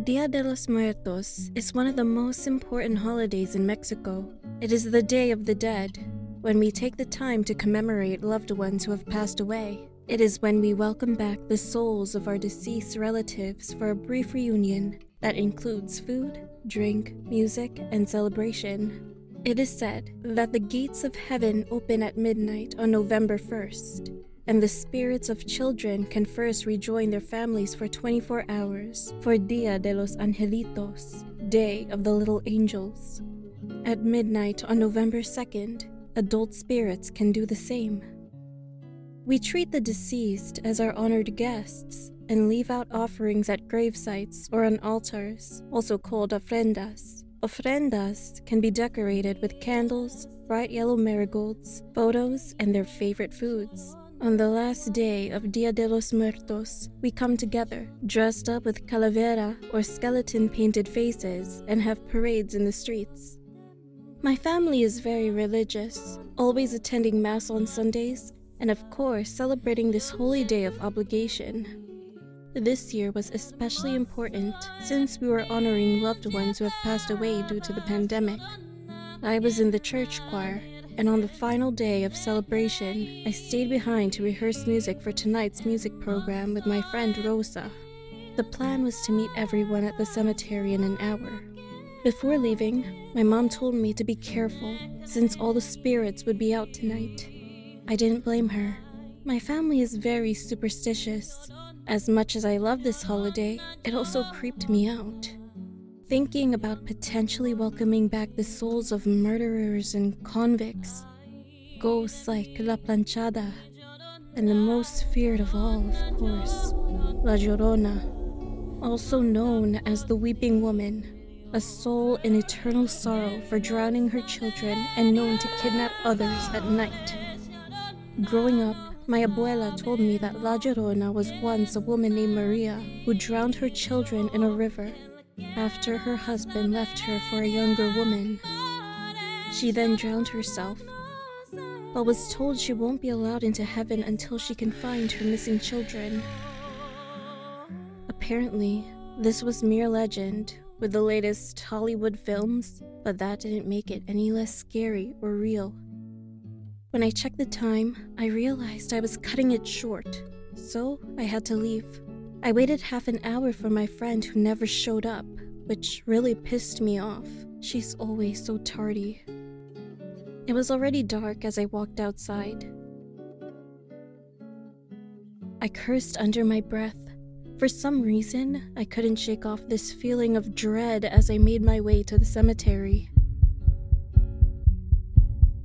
Dia de los Muertos is one of the most important holidays in Mexico. It is the Day of the Dead, when we take the time to commemorate loved ones who have passed away. It is when we welcome back the souls of our deceased relatives for a brief reunion that includes food, drink, music, and celebration. It is said that the gates of heaven open at midnight on November 1st, and the spirits of children can first rejoin their families for 24 hours for Dia de los Angelitos, Day of the Little Angels. At midnight on November 2nd, adult spirits can do the same. We treat the deceased as our honored guests and leave out offerings at grave sites or on altars, also called ofrendas. Ofrendas can be decorated with candles, bright yellow marigolds, photos, and their favorite foods. On the last day of Dia de los Muertos, we come together, dressed up with calavera or skeleton-painted faces, and have parades in the streets. My family is very religious, always attending Mass on Sundays, and of course celebrating this holy day of obligation. This year was especially important since we were honoring loved ones who have passed away due to the pandemic. I was in the church choir, and on the final day of celebration, I stayed behind to rehearse music for tonight's music program with my friend Rosa. The plan was to meet everyone at the cemetery in an hour. Before leaving, my mom told me to be careful since all the spirits would be out tonight. I didn't blame her. My family is very superstitious. As much as I love this holiday, it also creeped me out. Thinking about potentially welcoming back the souls of murderers and convicts, ghosts like La Planchada, and the most feared of all, of course, La Llorona, also known as the Weeping Woman, a soul in eternal sorrow for drowning her children and known to kidnap others at night. Growing up, my abuela told me that La Llorona was once a woman named Maria who drowned her children in a river after her husband left her for a younger woman. She then drowned herself, but was told she won't be allowed into heaven until she can find her missing children. Apparently, this was mere legend with the latest Hollywood films, but that didn't make it any less scary or real. When I checked the time, I realized I was cutting it short, so I had to leave. I waited half an hour for my friend who never showed up, which really pissed me off. She's always so tardy. It was already dark as I walked outside. I cursed under my breath. For some reason, I couldn't shake off this feeling of dread as I made my way to the cemetery.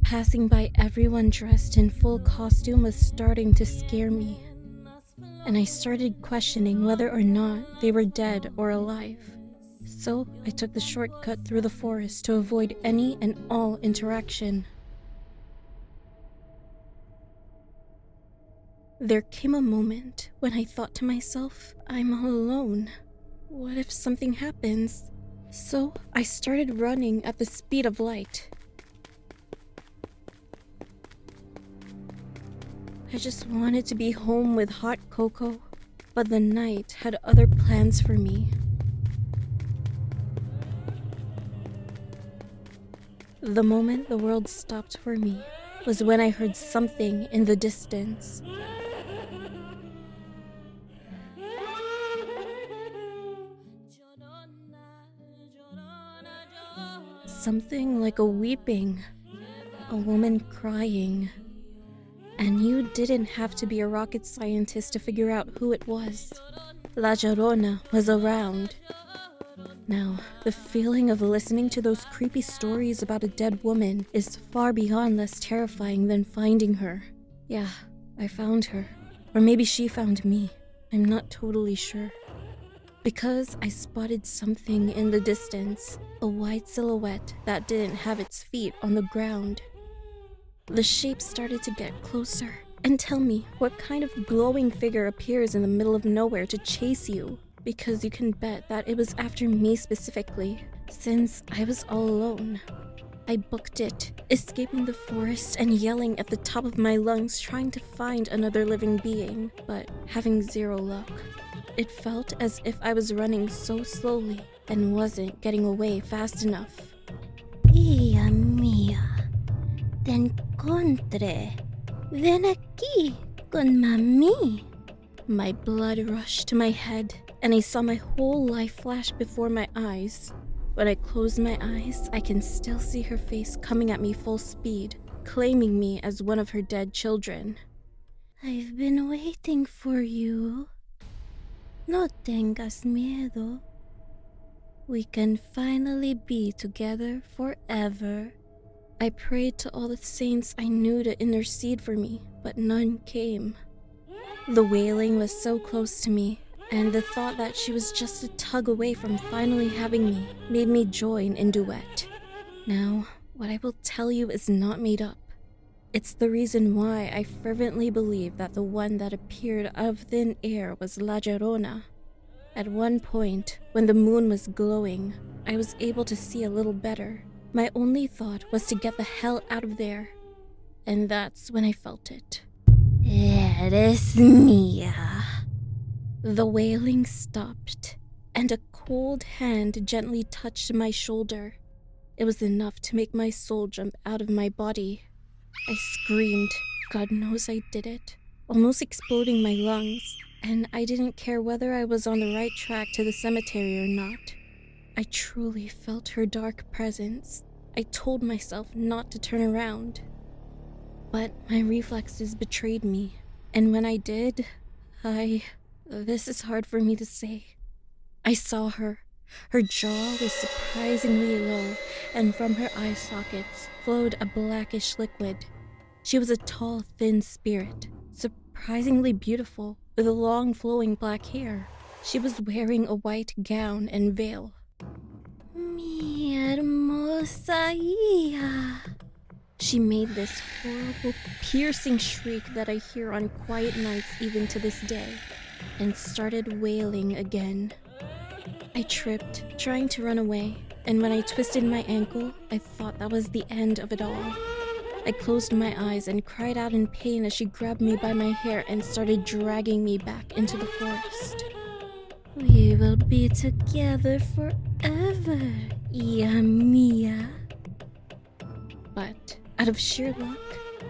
Passing by everyone dressed in full costume was starting to scare me, and I started questioning whether or not they were dead or alive. So I took the shortcut through the forest to avoid any and all interaction. There came a moment when I thought to myself, I'm all alone. What if something happens? So I started running at the speed of light. I just wanted to be home with hot cocoa, but the night had other plans for me. The moment the world stopped for me was when I heard something in the distance. Something like a weeping, a woman crying. And you didn't have to be a rocket scientist to figure out who it was. La Llorona was around. Now, the feeling of listening to those creepy stories about a dead woman is far beyond less terrifying than finding her. Yeah, I found her. Or maybe she found me. I'm not totally sure. Because I spotted something in the distance, a white silhouette that didn't have its feet on the ground. The shape started to get closer. And tell me, what kind of glowing figure appears in the middle of nowhere to chase you? Because you can bet that it was after me specifically, since I was all alone. I booked it, escaping the forest and yelling at the top of my lungs trying to find another living being, but having zero luck. It felt as if I was running so slowly and wasn't getting away fast enough. Hija mía, te encontré. Ven aquí con mami. My blood rushed to my head, and I saw my whole life flash before my eyes. When I closed my eyes, I can still see her face coming at me full speed, claiming me as one of her dead children. I've been waiting for you. No tengas miedo. We can finally be together forever. I prayed to all the saints I knew to intercede for me, but none came. The wailing was so close to me, and the thought that she was just a tug away from finally having me made me join in duet. Now, what I will tell you is not made up. It's the reason why I fervently believe that the one that appeared out of thin air was La Llorona. At one point, when the moon was glowing, I was able to see a little better. My only thought was to get the hell out of there. And that's when I felt it. Eres mía. The wailing stopped, and a cold hand gently touched my shoulder. It was enough to make my soul jump out of my body. I screamed. God knows I did it, almost exploding my lungs, and I didn't care whether I was on the right track to the cemetery or not. I truly felt her dark presence. I told myself not to turn around. But my reflexes betrayed me, and when I did, this is hard for me to say. I saw her. Her jaw was surprisingly low, and from her eye sockets flowed a blackish liquid. She was a tall, thin spirit, surprisingly beautiful, with long flowing black hair. She was wearing a white gown and veil. Mi hermosa hija. She made this horrible, piercing shriek that I hear on quiet nights even to this day, and started wailing again. I tripped, trying to run away, and when I twisted my ankle, I thought that was the end of it all. I closed my eyes and cried out in pain as she grabbed me by my hair and started dragging me back into the forest. We will be together forever, hija mía. But out of sheer luck,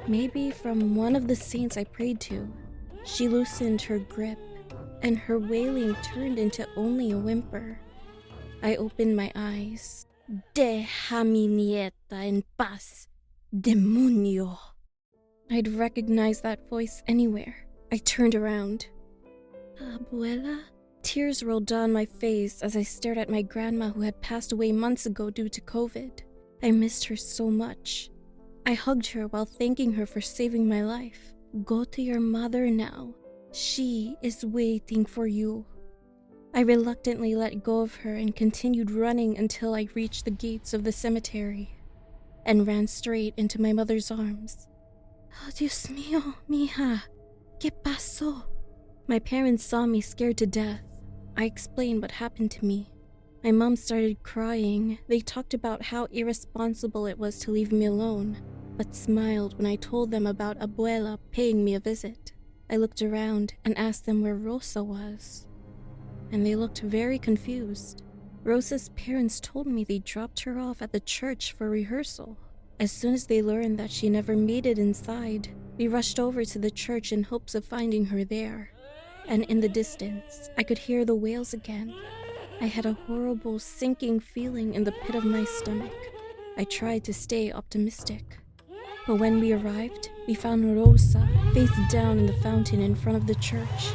maybe from one of the saints I prayed to, she loosened her grip, and her wailing turned into only a whimper. I opened my eyes. Deja mi nieta en paz, demonio. I'd recognize that voice anywhere. I turned around. Abuela? Tears rolled down my face as I stared at my grandma who had passed away months ago due to COVID. I missed her so much. I hugged her while thanking her for saving my life. Go to your mother now. She is waiting for you. I reluctantly let go of her and continued running until I reached the gates of the cemetery and ran straight into my mother's arms. Oh, Dios mío, mija. ¿Qué pasó? My parents saw me scared to death. I explained what happened to me. My mom started crying. They talked about how irresponsible it was to leave me alone, but smiled when I told them about Abuela paying me a visit. I looked around and asked them where Rosa was, and they looked very confused. Rosa's parents told me they dropped her off at the church for rehearsal. As soon as they learned that she never made it inside, we rushed over to the church in hopes of finding her there. And in the distance, I could hear the wails again. I had a horrible sinking feeling in the pit of my stomach. I tried to stay optimistic. But when we arrived, we found Rosa face down in the fountain in front of the church.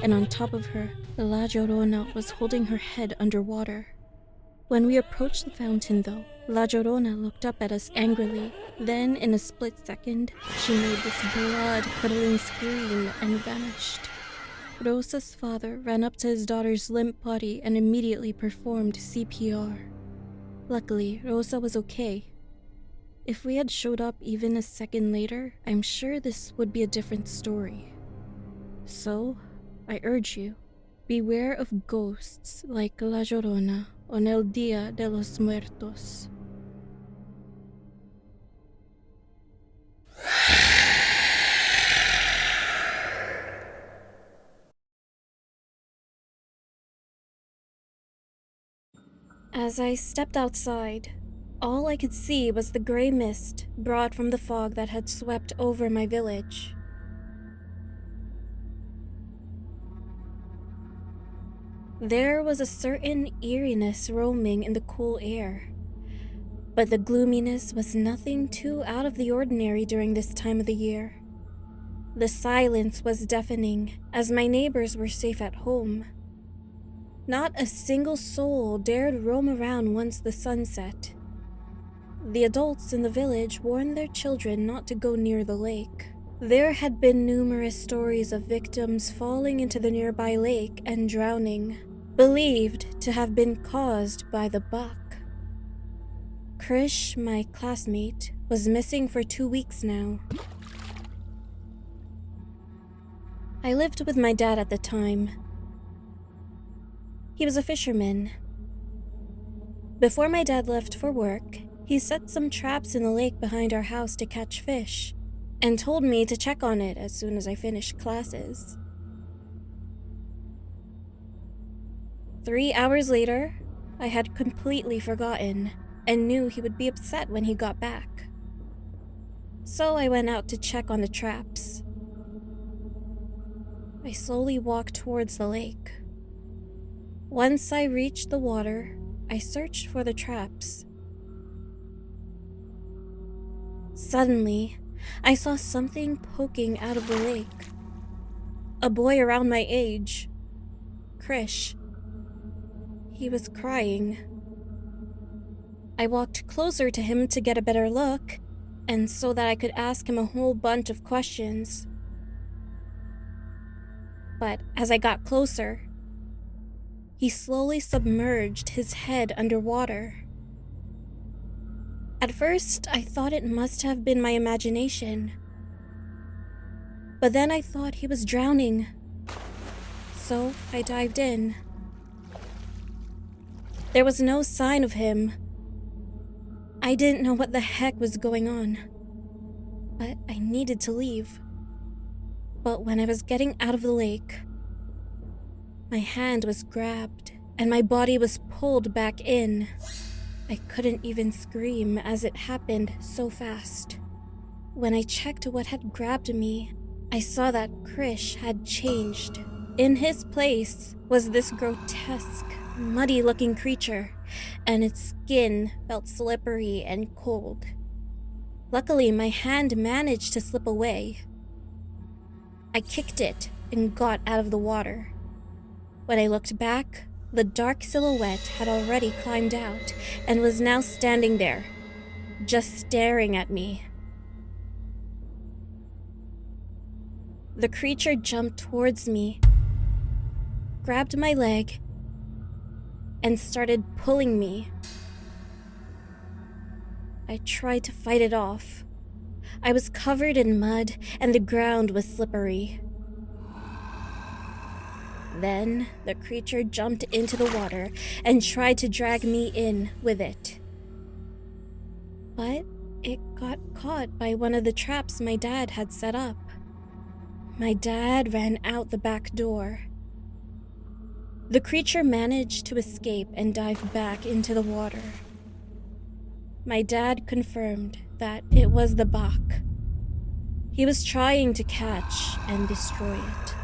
And on top of her, La Llorona was holding her head underwater. When we approached the fountain though, La Llorona looked up at us angrily. Then, in a split second, she made this blood-curdling scream and vanished. Rosa's father ran up to his daughter's limp body and immediately performed CPR. Luckily, Rosa was okay. If we had showed up even a second later, I'm sure this would be a different story. So, I urge you, beware of ghosts like La Llorona on El Día de los Muertos. As I stepped outside, all I could see was the gray mist brought from the fog that had swept over my village. There was a certain eeriness roaming in the cool air, but the gloominess was nothing too out of the ordinary during this time of the year. The silence was deafening, as my neighbors were safe at home. Not a single soul dared roam around once the sun set. The adults in the village warned their children not to go near the lake. There had been numerous stories of victims falling into the nearby lake and drowning, believed to have been caused by the Baak. Krish, my classmate, was missing for 2 weeks now. I lived with my dad at the time. He was a fisherman. Before my dad left for work, he set some traps in the lake behind our house to catch fish, and told me to check on it as soon as I finished classes. 3 hours later, I had completely forgotten and knew he would be upset when he got back. So I went out to check on the traps. I slowly walked towards the lake. Once I reached the water, I searched for the traps. Suddenly, I saw something poking out of the lake. A boy around my age. Krish. He was crying. I walked closer to him to get a better look, and so that I could ask him a whole bunch of questions. But as I got closer, he slowly submerged his head underwater. At first, I thought it must have been my imagination. But then I thought he was drowning. So I dived in. There was no sign of him. I didn't know what the heck was going on, but I needed to leave. But when I was getting out of the lake, my hand was grabbed and my body was pulled back in. I couldn't even scream as it happened so fast. When I checked what had grabbed me, I saw that Krish had changed. In his place was this grotesque, muddy-looking creature, and its skin felt slippery and cold. Luckily, my hand managed to slip away. I kicked it and got out of the water. When I looked back, the dark silhouette had already climbed out and was now standing there, just staring at me. The creature jumped towards me, grabbed my leg, and started pulling me. I tried to fight it off. I was covered in mud and the ground was slippery. Then the creature jumped into the water and tried to drag me in with it. But it got caught by one of the traps my dad had set up. My dad ran out the back door. The creature managed to escape and dive back into the water. My dad confirmed that it was the Baak. He was trying to catch and destroy it.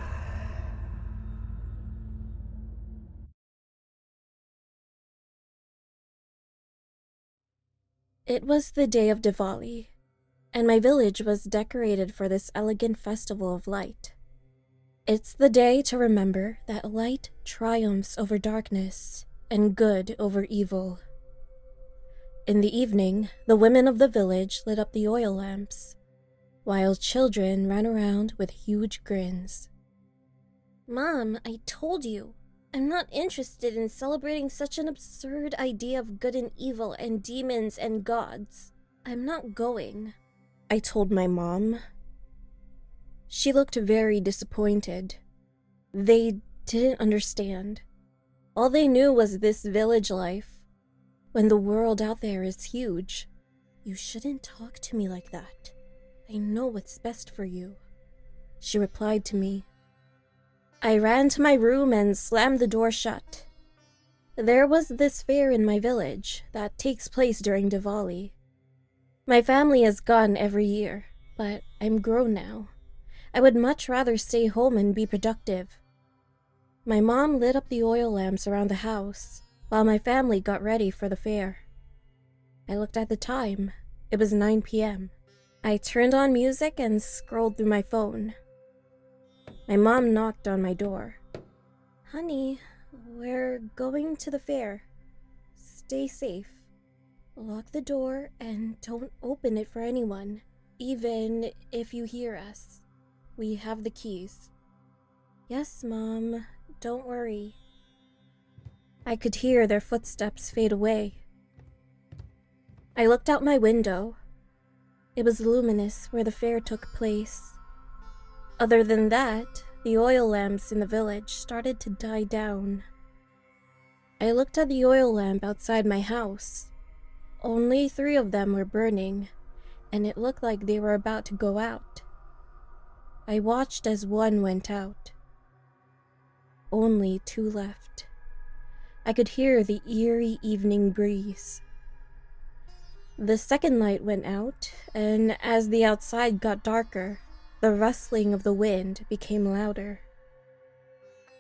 It was the day of Diwali, and my village was decorated for this elegant festival of light. It's the day to remember that light triumphs over darkness and good over evil. In the evening, the women of the village lit up the oil lamps, while children ran around with huge grins. Mom, I told you, I'm not interested in celebrating such an absurd idea of good and evil and demons and gods. I'm not going, I told my mom. She looked very disappointed. They didn't understand. All they knew was this village life, when the world out there is huge. You shouldn't talk to me like that. I know what's best for you," she replied to me. I ran to my room and slammed the door shut. There was this fair in my village that takes place during Diwali. My family has gone every year, but I'm grown now. I would much rather stay home and be productive. My mom lit up the oil lamps around the house, while my family got ready for the fair. I looked at the time. It was 9 p.m. I turned on music and scrolled through my phone. My mom knocked on my door. "Honey, we're going to the fair. Stay safe. Lock the door and don't open it for anyone, even if you hear us. We have the keys." "Yes, Mom. Don't worry." I could hear their footsteps fade away. I looked out my window. It was luminous where the fair took place. Other than that, the oil lamps in the village started to die down. I looked at the oil lamp outside my house. Only 3 of them were burning, and it looked like they were about to go out. I watched as one went out. Only 2 left. I could hear the eerie evening breeze. The second light went out, and as the outside got darker, the rustling of the wind became louder.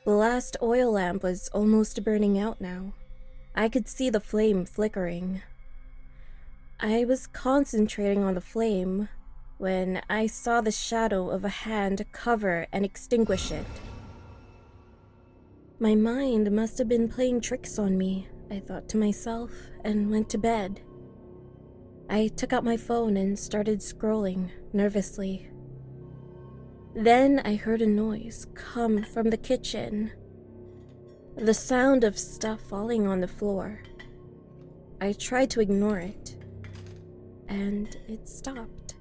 The last oil lamp was almost burning out now. I could see the flame flickering. I was concentrating on the flame when I saw the shadow of a hand cover and extinguish it. My mind must have been playing tricks on me, I thought to myself, and went to bed. I took out my phone and started scrolling nervously. Then I heard a noise come from the kitchen. The sound of stuff falling on the floor. I tried to ignore it, and it stopped.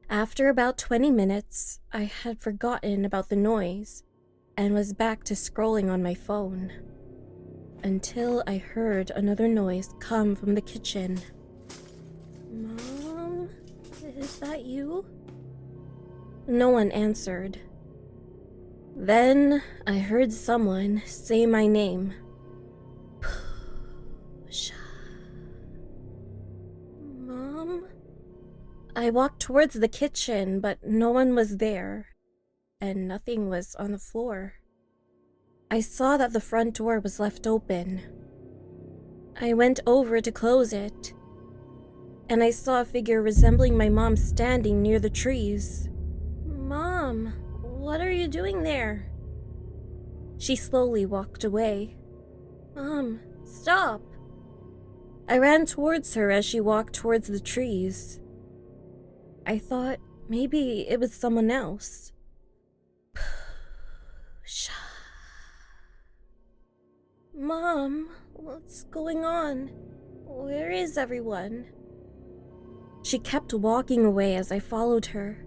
After about 20 minutes, I had forgotten about the noise and was back to scrolling on my phone, until I heard another noise come from the kitchen. "Mom, is that you?" No one answered. Then I heard someone say my name. Pusha. "Mom?" I walked towards the kitchen, but no one was there, and nothing was on the floor. I saw that the front door was left open. I went over to close it, and I saw a figure resembling my mom standing near the trees. "Mom, what are you doing there?" She slowly walked away. "Mom, stop." I ran towards her as she walked towards the trees. I thought maybe it was someone else. "Mom, what's going on? Where is everyone?" She kept walking away as I followed her,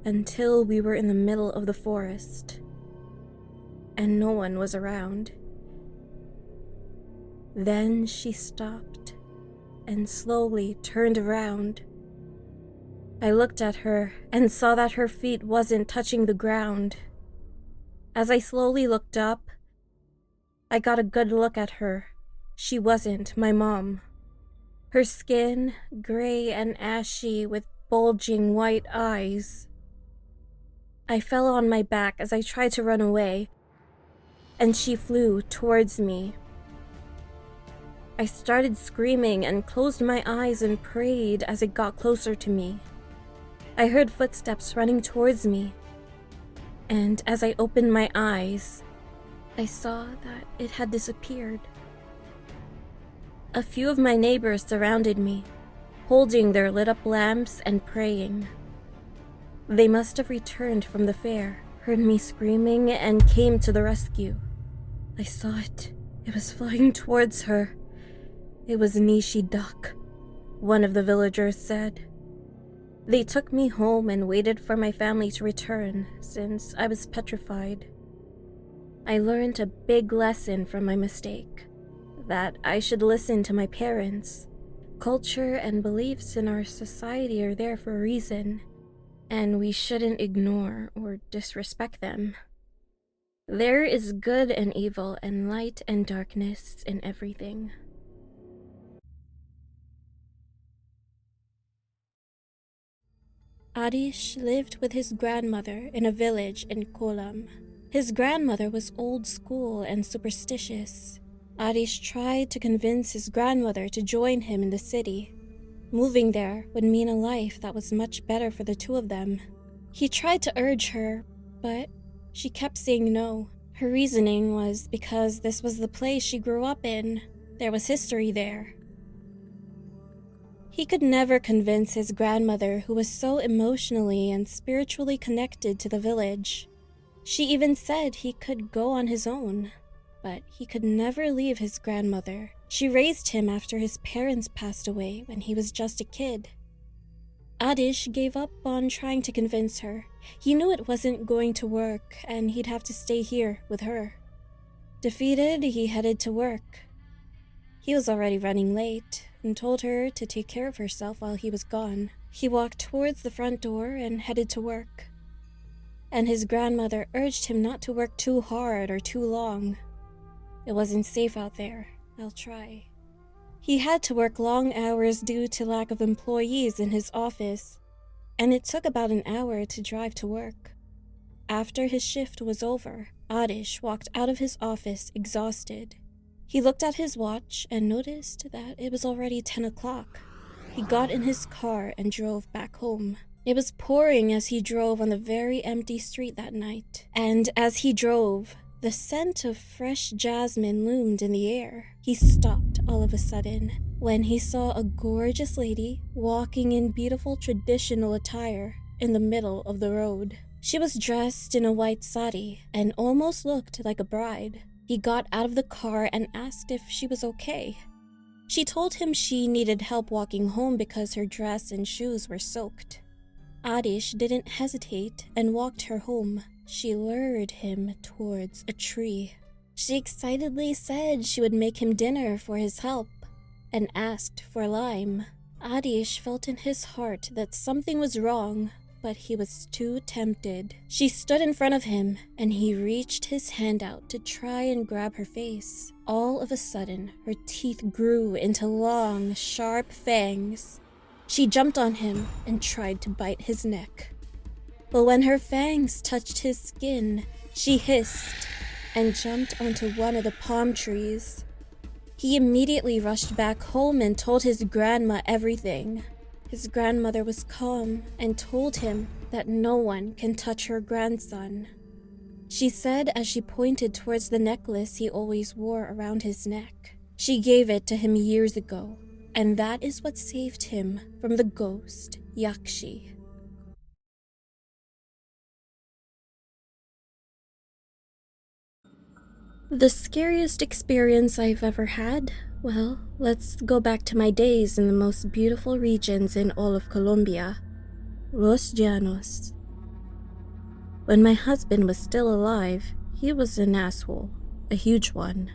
until we were in the middle of the forest, and no one was around. Then she stopped and slowly turned around. I looked at her and saw that her feet wasn't touching the ground. As I slowly looked up, I got a good look at her. She wasn't my mom. Her skin, gray and ashy with bulging white eyes. I fell on my back as I tried to run away, and she flew towards me. I started screaming and closed my eyes and prayed as it got closer to me. I heard footsteps running towards me, and as I opened my eyes, I saw that it had disappeared. A few of my neighbors surrounded me, holding their lit-up lamps and praying. They must have returned from the fair, heard me screaming, and came to the rescue. I saw it. It was flying towards her. It was Nishi Dak, one of the villagers said. They took me home and waited for my family to return, since I was petrified. I learned a big lesson from my mistake, that I should listen to my parents, culture and beliefs in our society are there for a reason, and we shouldn't ignore or disrespect them. There is good and evil and light and darkness in everything. Adish lived with his grandmother in a village in Kolam. His grandmother was old school and superstitious. Adish tried to convince his grandmother to join him in the city. Moving there would mean a life that was much better for the two of them. He tried to urge her, but she kept saying no. Her reasoning was because this was the place she grew up in. There was history there. He could never convince his grandmother, who was so emotionally and spiritually connected to the village. She even said he could go on his own, but he could never leave his grandmother. She raised him after his parents passed away when he was just a kid. Adish gave up on trying to convince her. He knew it wasn't going to work and he'd have to stay here with her. Defeated, he headed to work. He was already running late and told her to take care of herself while he was gone. He walked towards the front door and headed to work. And his grandmother urged him not to work too hard or too long. It wasn't safe out there. I'll try. He had to work long hours due to lack of employees in his office, and it took about an hour to drive to work. After his shift was over, Adish walked out of his office exhausted. He looked at his watch and noticed that it was already 10 o'clock. He got in his car and drove back home. It was pouring as he drove on the very empty street that night, and as he drove, the scent of fresh jasmine loomed in the air. He stopped all of a sudden when he saw a gorgeous lady walking in beautiful traditional attire in the middle of the road. She was dressed in a white sari and almost looked like a bride. He got out of the car and asked if she was okay. She told him she needed help walking home because her dress and shoes were soaked. Adish didn't hesitate and walked her home. She lured him towards a tree. She excitedly said she would make him dinner for his help and asked for lime. Adish felt in his heart that something was wrong, but he was too tempted. She stood in front of him, and he reached his hand out to try and grab her face. All of a sudden, her teeth grew into long, sharp fangs. She jumped on him and tried to bite his neck. But when her fangs touched his skin, she hissed and jumped onto one of the palm trees. He immediately rushed back home and told his grandma everything. His grandmother was calm and told him that no one can touch her grandson. She said as she pointed towards the necklace he always wore around his neck. She gave it to him years ago, and that is what saved him from the ghost, Yakshi. The scariest experience I've ever had? Well, let's go back to my days in the most beautiful regions in all of Colombia, Los Llanos. When my husband was still alive, he was an asshole, a huge one.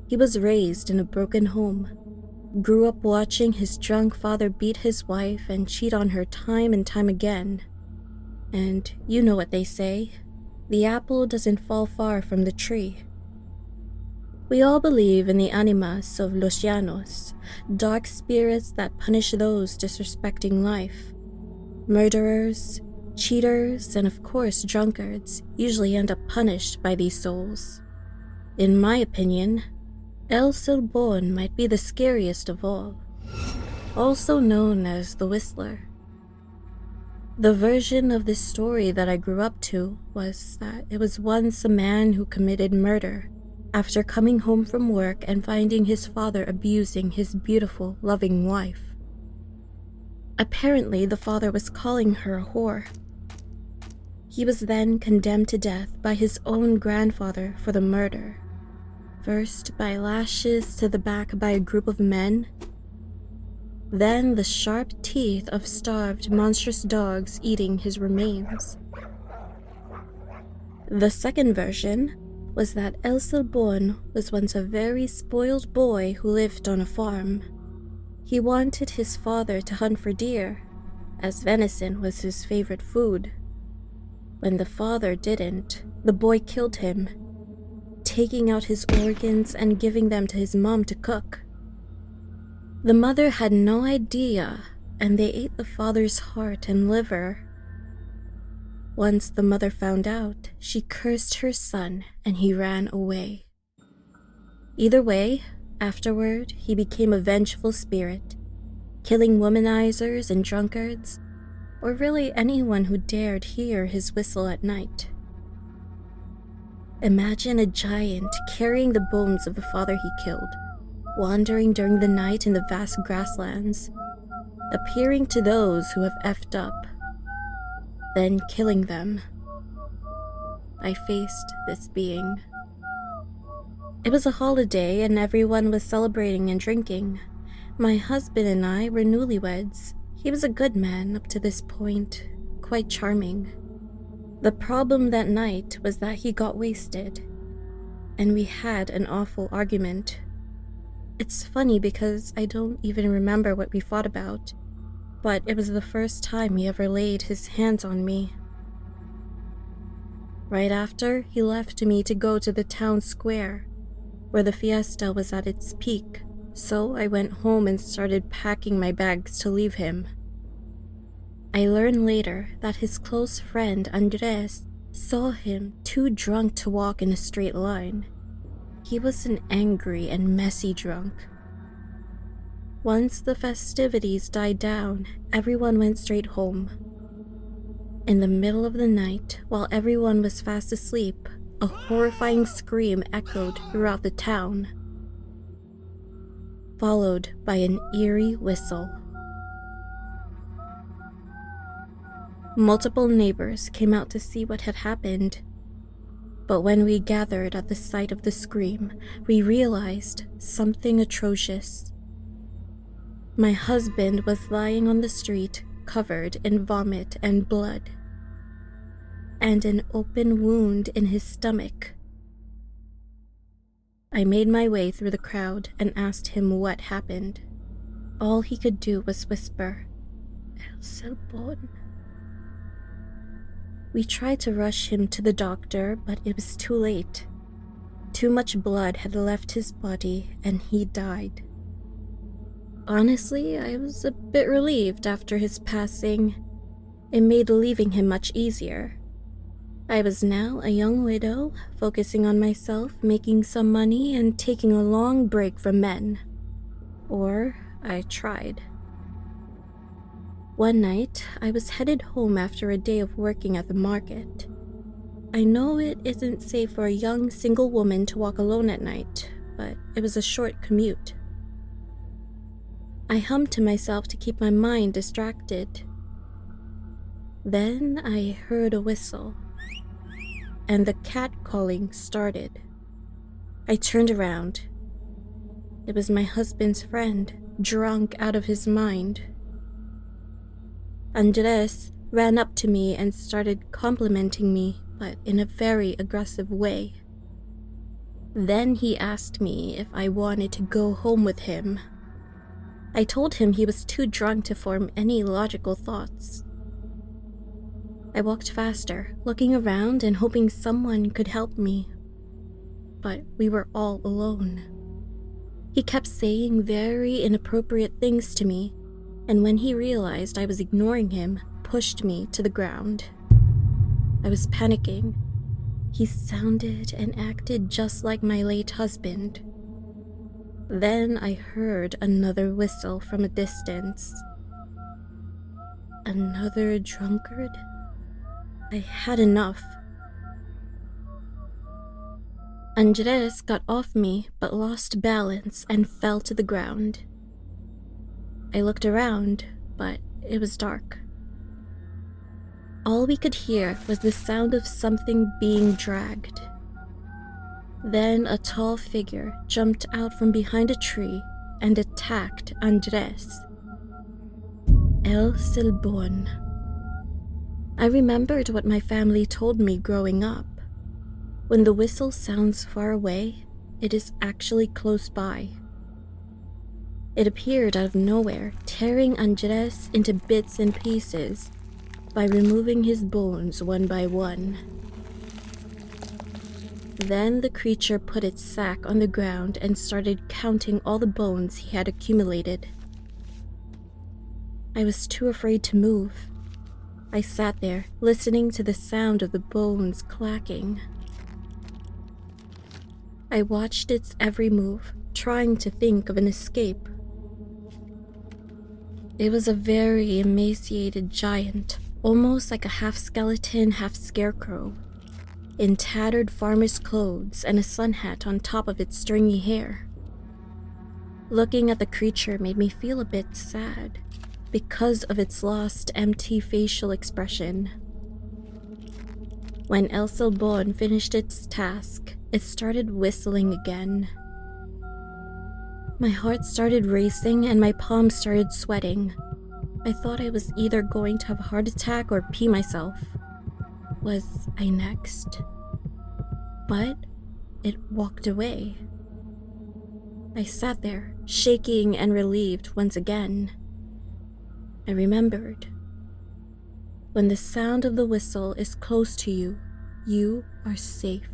He was raised in a broken home, grew up watching his drunk father beat his wife and cheat on her time and time again. And you know what they say, the apple doesn't fall far from the tree. We all believe in the animas of Los Llanos, dark spirits that punish those disrespecting life. Murderers, cheaters, and of course drunkards usually end up punished by these souls. In my opinion, El Silbon might be the scariest of all, also known as the Whistler. The version of this story that I grew up to was that it was once a man who committed murder after coming home from work and finding his father abusing his beautiful, loving wife. Apparently, the father was calling her a whore. He was then condemned to death by his own grandfather for the murder, first by lashes to the back by a group of men, then the sharp teeth of starved, monstrous dogs eating his remains. The second version was that El Silbon was once a very spoiled boy who lived on a farm. He wanted his father to hunt for deer, as venison was his favorite food. When the father didn't, the boy killed him, taking out his organs and giving them to his mom to cook. The mother had no idea, and they ate the father's heart and liver. Once the mother found out, she cursed her son and he ran away. Either way, afterward, he became a vengeful spirit, killing womanizers and drunkards, or really anyone who dared hear his whistle at night. Imagine a giant carrying the bones of the father he killed, wandering during the night in the vast grasslands, appearing to those who have effed up, then killing them. I faced this being. It was a holiday and everyone was celebrating and drinking. My husband and I were newlyweds. He was a good man up to this point, quite charming. The problem that night was that he got wasted, and we had an awful argument. It's funny because I don't even remember what we fought about, but it was the first time he ever laid his hands on me. Right after, he left me to go to the town square, where the fiesta was at its peak, so I went home and started packing my bags to leave him. I learned later that his close friend Andres saw him too drunk to walk in a straight line. He was an angry and messy drunk. Once the festivities died down, everyone went straight home. In the middle of the night, while everyone was fast asleep, a horrifying scream echoed throughout the town, followed by an eerie whistle. Multiple neighbors came out to see what had happened, but when we gathered at the sight of the scream, we realized something atrocious. My husband was lying on the street, covered in vomit and blood, and an open wound in his stomach. I made my way through the crowd and asked him what happened. All he could do was whisper, "El Silbon." We tried to rush him to the doctor, but it was too late. Too much blood had left his body and he died. Honestly, I was a bit relieved after his passing. It made leaving him much easier. I was now a young widow, focusing on myself, making some money, and taking a long break from men. Or I tried. One night, I was headed home after a day of working at the market. I know it isn't safe for a young single woman to walk alone at night, but it was a short commute. I hummed to myself to keep my mind distracted. Then I heard a whistle, and the cat calling started. I turned around. It was my husband's friend, drunk out of his mind. Andres ran up to me and started complimenting me, but in a very aggressive way. Then he asked me if I wanted to go home with him. I told him he was too drunk to form any logical thoughts. I walked faster, looking around and hoping someone could help me. But we were all alone. He kept saying very inappropriate things to me, and when he realized I was ignoring him, pushed me to the ground. I was panicking. He sounded and acted just like my late husband. Then I heard another whistle from a distance. Another drunkard? I had enough. Andres got off me but lost balance and fell to the ground. I looked around, but it was dark. All we could hear was the sound of something being dragged. Then a tall figure jumped out from behind a tree and attacked Andres. El Silbon. I remembered what my family told me growing up. When the whistle sounds far away, it is actually close by. It appeared out of nowhere, tearing Andres into bits and pieces by removing his bones one by one. Then the creature put its sack on the ground and started counting all the bones he had accumulated. I was too afraid to move. I sat there, listening to the sound of the bones clacking. I watched its every move, trying to think of an escape. It was a very emaciated giant, almost like a half-skeleton, half-scarecrow, in tattered farmer's clothes and a sun hat on top of its stringy hair. Looking at the creature made me feel a bit sad, because of its lost, empty facial expression. When El Silbon finished its task, it started whistling again. My heart started racing and my palms started sweating. I thought I was either going to have a heart attack or pee myself. Was I next? But it walked away. I sat there, shaking and relieved once again. I remembered. When the sound of the whistle is close to you, you are safe.